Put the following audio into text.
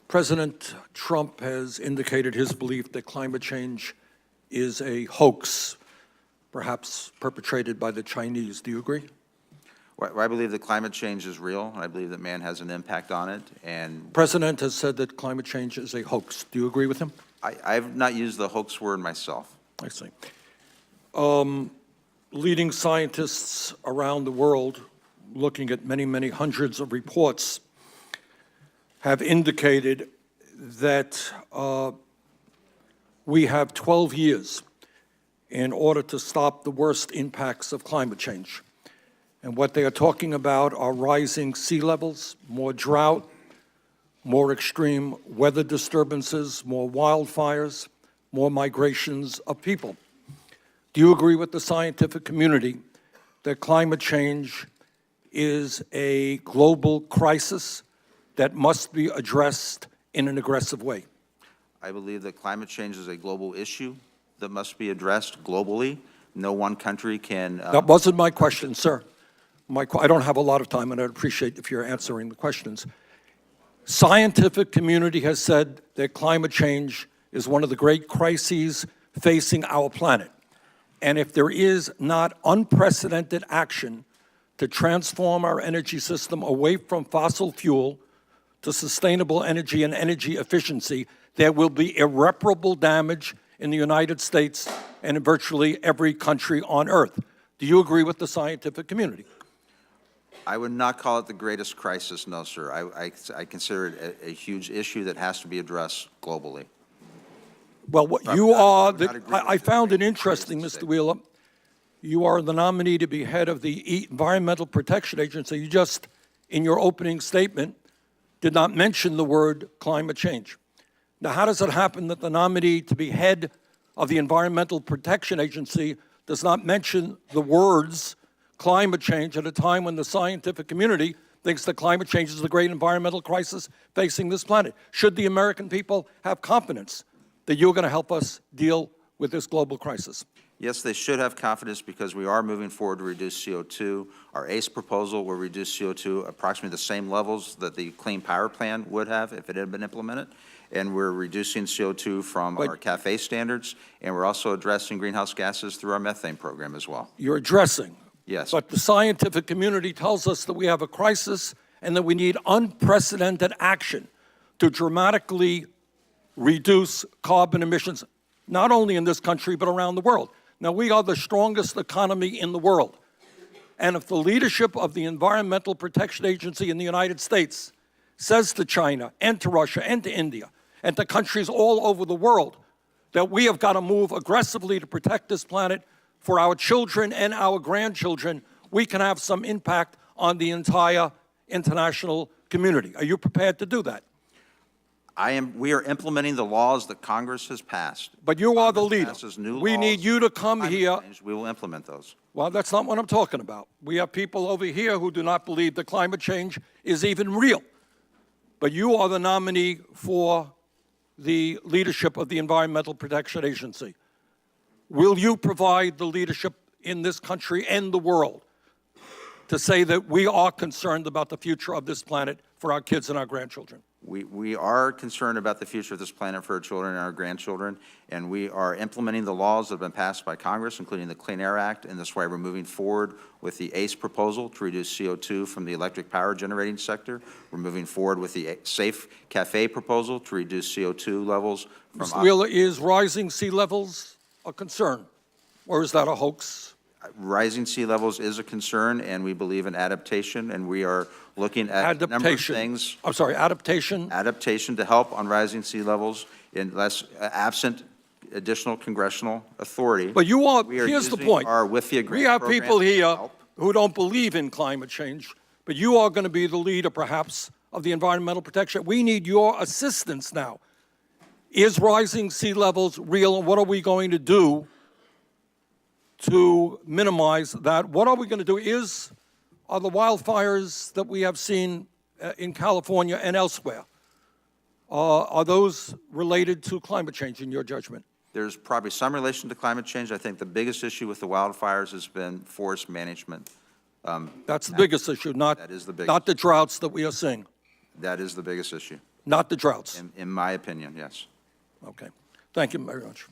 President Trump has indicated his belief that climate change is a hoax, perhaps perpetrated by the Chinese. Do you agree? Well, I believe that climate change is real, and I believe that man has an impact on it. And the President has said that climate change is a hoax. Do you agree with him? I've not used the hoax word myself. I see. Leading scientists around the world, looking at many, many hundreds of reports, have indicated that we have 12 years in order to stop the worst impacts of climate change. And what they are talking about are rising sea levels, more drought, more extreme weather disturbances, more wildfires, more migrations of people. Do you agree with the scientific community that climate change is a global crisis that must be addressed in an aggressive way? I believe that climate change is a global issue that must be addressed globally. No one country can... That wasn't my question, sir. I don't have a lot of time, and I'd appreciate if you're answering the questions. Scientific community has said that climate change is one of the great crises facing our planet. And if there is not unprecedented action to transform our energy system away from fossil fuel to sustainable energy and energy efficiency, there will be irreparable damage in the United States and in virtually every country on Earth. Do you agree with the scientific community? I would not call it the greatest crisis, no, sir. I consider it a huge issue that has to be addressed globally. Well, what you are, I found it interesting, Mr. Wheeler. You are the nominee to be head of the Environmental Protection Agency. You just, in your opening statement, did not mention the word climate change. Now, how does it happen that the nominee to be head of the Environmental Protection Agency does not mention the words climate change at a time when the scientific community thinks that climate change is the great environmental crisis facing this planet? Should the American people have confidence that you're going to help us deal with this global crisis? Yes, they should have confidence because we are moving forward to reduce CO2. Our ACE proposal will reduce CO2 approximately the same levels that the Clean Power Plan would have if it had been implemented. And we're reducing CO2 from our CAFE standards, and we're also addressing greenhouse gases through our methane program as well. You're addressing. Yes. But the scientific community tells us that we have a crisis and that we need unprecedented action to dramatically reduce carbon emissions, not only in this country, but around the world. Now, we are the strongest economy in the world. And if the leadership of the Environmental Protection Agency in the United States says to China and to Russia and to India and to countries all over the world that we have got to move aggressively to protect this planet for our children and our grandchildren, we can have some impact on the entire international community. Are you prepared to do that? We are implementing the laws that Congress has passed. But you are the leader. We need you to come here. We will implement those. Well, that's not what I'm talking about. We have people over here who do not believe that climate change is even real. But you are the nominee for the leadership of the Environmental Protection Agency. Will you provide the leadership in this country and the world to say that we are concerned about the future of this planet for our kids and our grandchildren? We are concerned about the future of this planet for our children and our grandchildren, and we are implementing the laws that have been passed by Congress, including the Clean Air Act, and that's why we're moving forward with the ACE proposal to reduce CO2 from the electric power generating sector. We're moving forward with the Safe Cafe proposal to reduce CO2 levels from... Mr. Wheeler, is rising sea levels a concern, or is that a hoax? Rising sea levels is a concern, and we believe in adaptation, and we are looking at a number of things. I'm sorry, adaptation? Adaptation to help on rising sea levels, unless absent additional congressional authority. But you are, here's the point. We have people here who don't believe in climate change, but you are going to be the leader, perhaps, of the environmental protection. We need your assistance now. Is rising sea levels real, and what are we going to do to minimize that? What are we going to do? Are the wildfires that we have seen in California and elsewhere, are those related to climate change in your judgment? There's probably some relation to climate change. I think the biggest issue with the wildfires has been forest management. That's the biggest issue, not, that is the biggest. Not the droughts that we are seeing. That is the biggest issue, not the droughts. in my opinion, yes. Okay. Thank you very much.